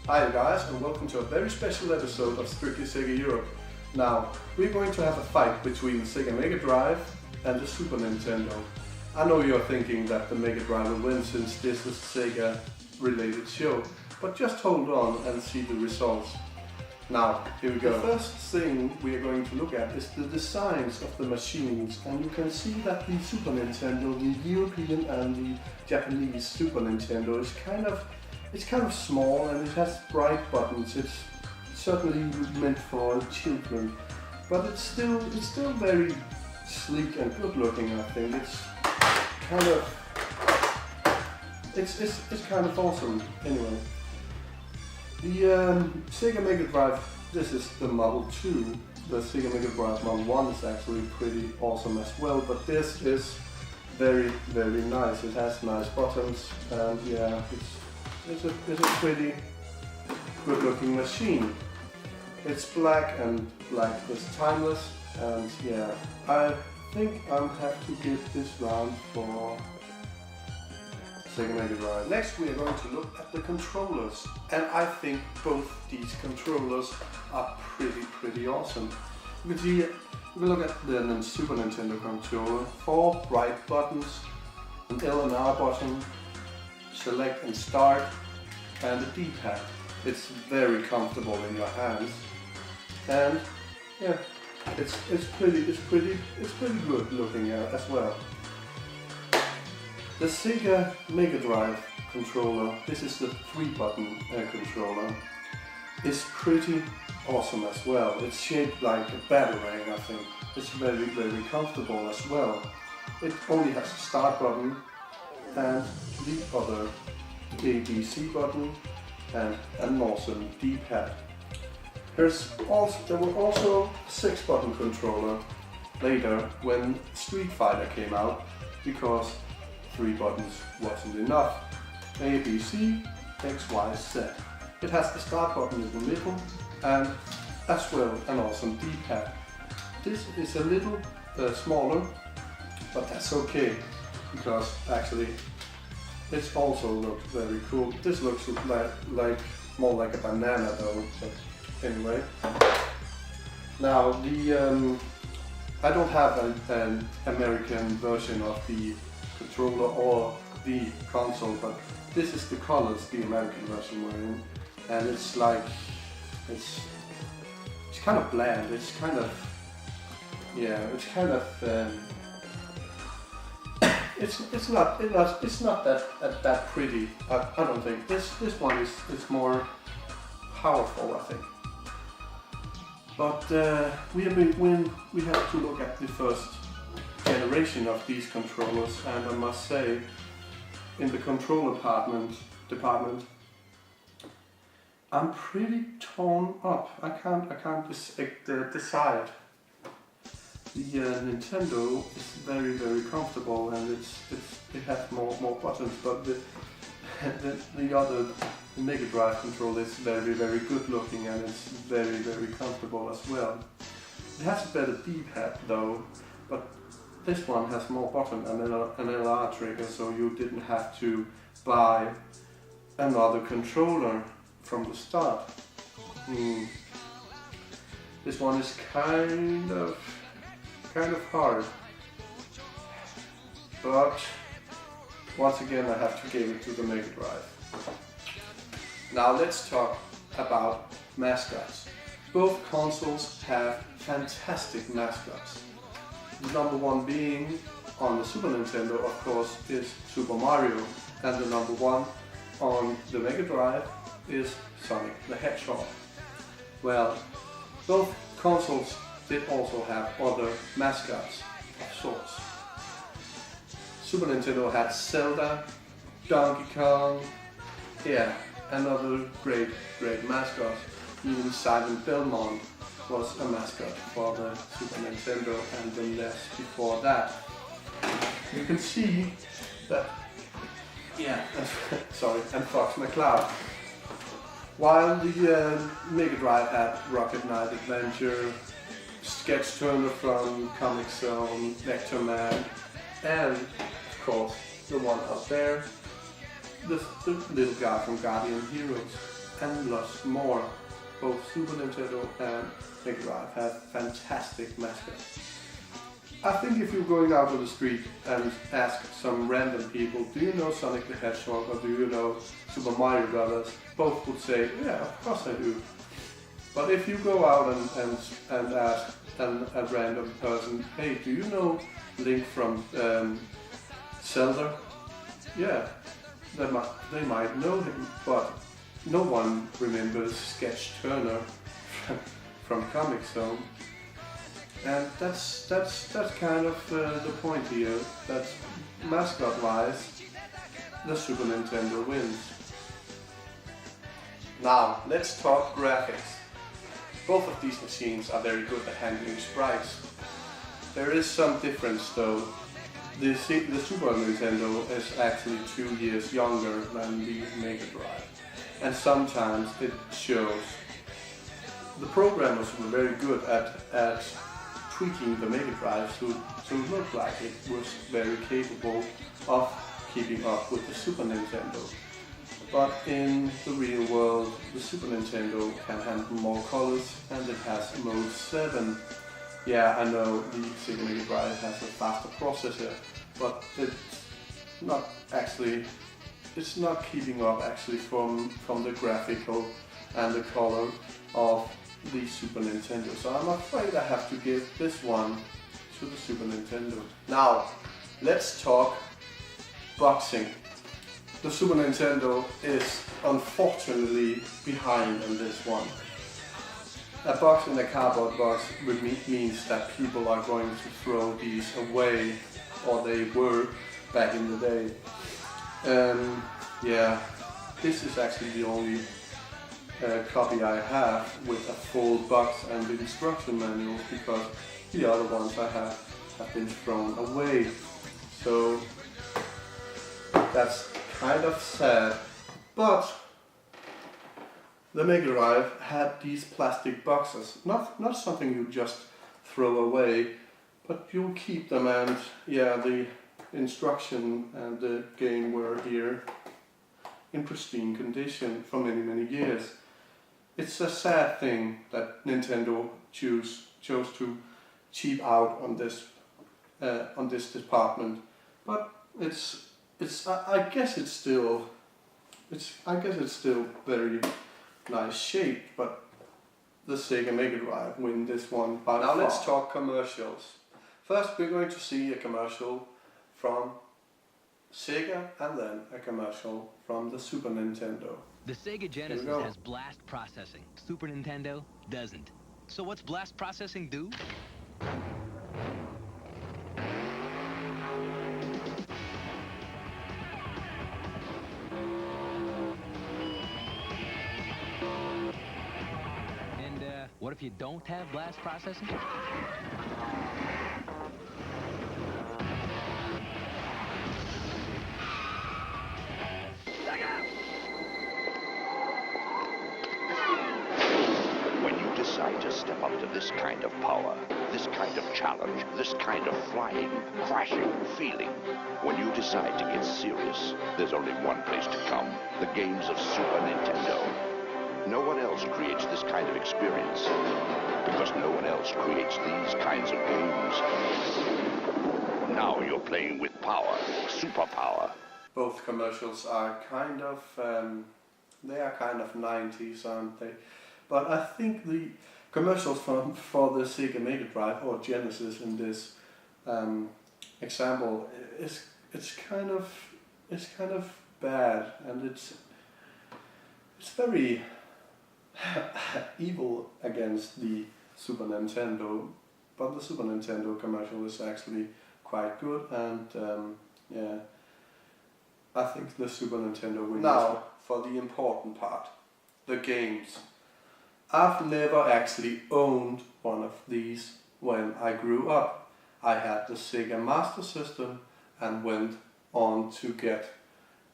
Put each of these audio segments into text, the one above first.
Hi guys, and welcome to a very special episode of Strictly Sega Europe. Now, we're going to have a fight between the Sega Mega Drive and the Super Nintendo. I know you're thinking that the Mega Drive will win since this is a Sega related show, but just hold on and see the results. Now, here we go. The first thing we are going to look at is the designs of the machines, and you can see that the Super Nintendo, the European and the Japanese Super Nintendo is kind of small and it has bright buttons. It's certainly meant for children, but it's still very sleek and good looking. I think it's kind of awesome. Anyway, the Sega Mega Drive. This is the Model 2. The Sega Mega Drive Model 1 is actually pretty awesome as well, but this is very nice. It has nice buttons, and yeah, it's a pretty good looking machine. It's black, and black is timeless, and yeah, I think I'll have to give this round for Sega Mega Drive. Next we are going to look at the controllers, and I think both these controllers are pretty awesome. You can see, if we look at the Super Nintendo controller, 4 bright buttons, an L and R button, select and start, and a D-pad. It's very comfortable in your hands, and yeah, it's pretty good looking as well. The Sega Mega Drive controller, this is the 3-button controller, is pretty awesome as well. It's shaped like a batarang, I think. It's very comfortable as well. It only has a start button and the other A, B, C button and an awesome D-pad. There were also a 6-button controller later when Street Fighter came out, because 3 buttons wasn't enough. A, B, C, X, Y, Z. It has the start button in the middle and as well an awesome D-pad. This is a little smaller, but that's okay, because actually it also looks very cool. This looks like more like a banana though, but anyway. Now I don't have an American version of the controller or the console, but this is the colors the American version were in, and it's kind of bland. It's kind of it's not that pretty. I don't think this one is more powerful, I think. But we have to look at the first generation of these controllers, and I must say, in the controller department, I'm pretty torn up. I can't decide. The Nintendo is very comfortable, and it has more buttons, but the Mega Drive controller is very good looking, and it's very comfortable as well. It has a better D-pad though, but this one has more buttons and an LR trigger, so you didn't have to buy another controller from the start. This one is kind of hard, but once again I have to give it to the Mega Drive. Now let's talk about mascots. Both consoles have fantastic mascots. The number one being on the Super Nintendo, of course, is Super Mario, and the number one on the Mega Drive is Sonic the Hedgehog. Well, both consoles did also have other mascots of sorts. Super Nintendo had Zelda, Donkey Kong, yeah, another great mascot. Even Silent Belmont was a mascot for the Super Nintendo, and the NES before that. You can see that, yeah, and Fox McCloud. While the Mega Drive had Rocket Knight Adventure, Sketch Turner from Comic Zone, Vector Man, and of course the one up there, the little guy from Guardian Heroes. and lots more. Both Super Nintendo and Mega Drive have fantastic mascots. I think if you're going out on the street and ask some random people, do you know Sonic the Hedgehog or do you know Super Mario Brothers? Both would say, yeah, of course I do. But if you go out and ask a random person, hey, do you know Link from Zelda? Yeah, they might know him, but no one remembers Sketch Turner from Comic Zone. And that's kind of the point here, that mascot-wise, the Super Nintendo wins. Now, let's talk graphics. Both of these machines are very good at handling sprites. There is some difference though. The Super Nintendo is actually 2 years younger than the Mega Drive, and sometimes it shows. The programmers were very good at tweaking the Mega Drive so it looked like it was very capable of keeping up with the Super Nintendo. But in the real world, the Super Nintendo can handle more colors and it has mode 7. Yeah, I know the Sega Mega Drive has a faster processor, but it's not keeping up actually from the graphical and the color of the Super Nintendo. So I'm afraid I have to give this one to the Super Nintendo. Now, let's talk boxing. The Super Nintendo is unfortunately behind on this one. A box in a cardboard box means that people are going to throw these away, or they were back in the day. Yeah, this is actually the only copy I have with a full box and the instruction manual, because the other ones I have been thrown away. So that's kind of sad. But the Mega Drive had these plastic boxes, not something you just throw away, but you'll keep them, and yeah, the instruction and the game were here in pristine condition for many years. It's a sad thing that Nintendo chose to cheap out on this department, but I guess it's still very nice shape. But the Sega Mega Drive win this one by far. Now let's talk commercials. First, we're going to see a commercial from Sega and then a commercial from the Super Nintendo. The Sega Genesis has blast processing. Super Nintendo doesn't. So what's blast processing do? And what if you don't have blast processing? To step up to this kind of power, this kind of challenge, this kind of flying, crashing feeling. When you decide to get serious, there's only one place to come: the games of Super Nintendo. No one else creates this kind of experience, because no one else creates these kinds of games. Now you're playing with power, superpower. Both commercials are kind of 90s, aren't they? But I think the commercials for the Sega Mega Drive or Genesis in this example it's kind of bad, and it's very evil against the Super Nintendo. But the Super Nintendo commercial is actually quite good, and yeah, I think the Super Nintendo wins. Now for the important part, the games. I've never actually owned one of these when I grew up. I had the Sega Master System and went on to get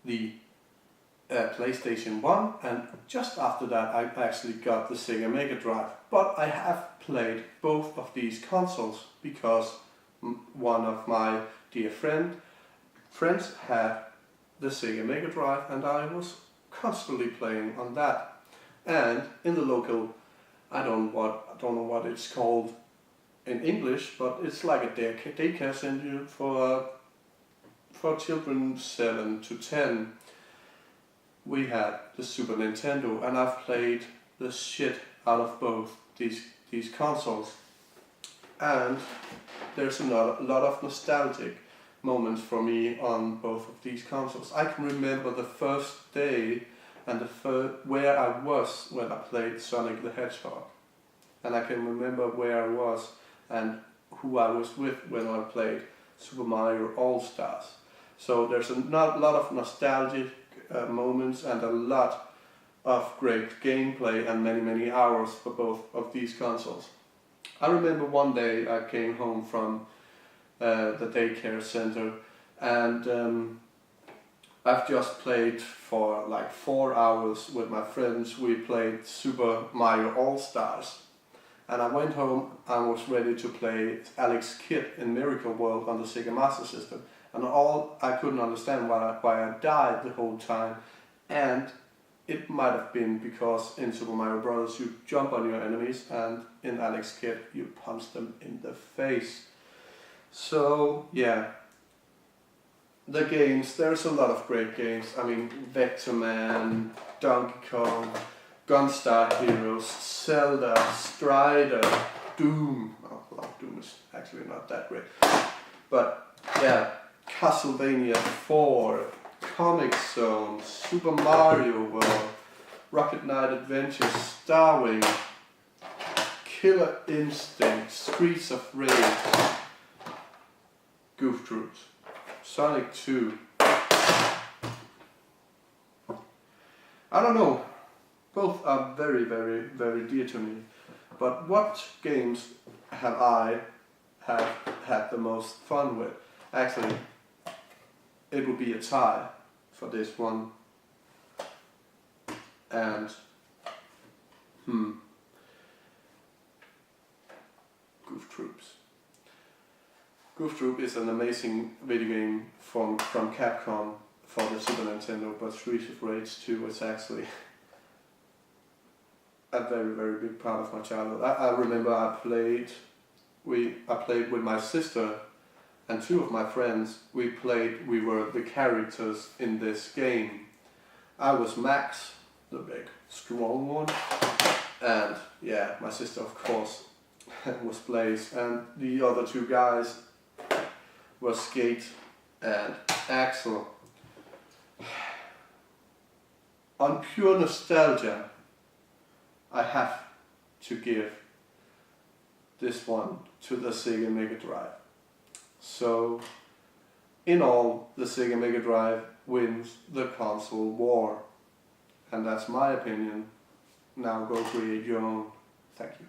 the PlayStation 1, and just after that I actually got the Sega Mega Drive. But I have played both of these consoles because one of my dear friends had the Sega Mega Drive and I was constantly playing on that. And in the local, I don't know what it's called in English, but it's like a daycare center for children 7 to 10. We had the Super Nintendo, and I've played the shit out of both these consoles. And there's a lot of nostalgic moments for me on both of these consoles. I can remember the first day and where I was when I played Sonic the Hedgehog. And I can remember where I was and who I was with when I played Super Mario All-Stars. So there's a lot of nostalgic moments and a lot of great gameplay and many hours for both of these consoles. I remember one day I came home from the daycare center, and I've just played for like 4 hours with my friends. We played Super Mario All-Stars, and I went home and was ready to play Alex Kidd in Miracle World on the Sega Master System, and I couldn't understand why I died the whole time, and it might have been because in Super Mario Bros. You jump on your enemies, and in Alex Kidd you punch them in the face. So yeah, the games, there's a lot of great games. I mean, Vector Man, Donkey Kong, Gunstar Heroes, Zelda, Strider, Doom. Oh, well, Doom is actually not that great. But yeah, Castlevania 4, Comic Zone, Super Mario World, Rocket Knight Adventures, Starwing, Killer Instinct, Streets of Rage, Goof Troops, Sonic 2. I don't know, both are very dear to me, but what games have I had the most fun with? Actually, it would be a tie for this one, and Goof Troops. Goof Troop is an amazing video game from Capcom for the Super Nintendo, but Streets of Rage 2 was actually a very big part of my childhood. I remember I played with my sister and 2 of my friends. We were the characters in this game. I was Max, the big strong one, and yeah, my sister of course was Blaze, and the other 2 guys were Skate and Axel. On pure nostalgia, I have to give this one to the Sega Mega Drive. So, in all, the Sega Mega Drive wins the console war. And that's my opinion. Now go create your own. Thank you.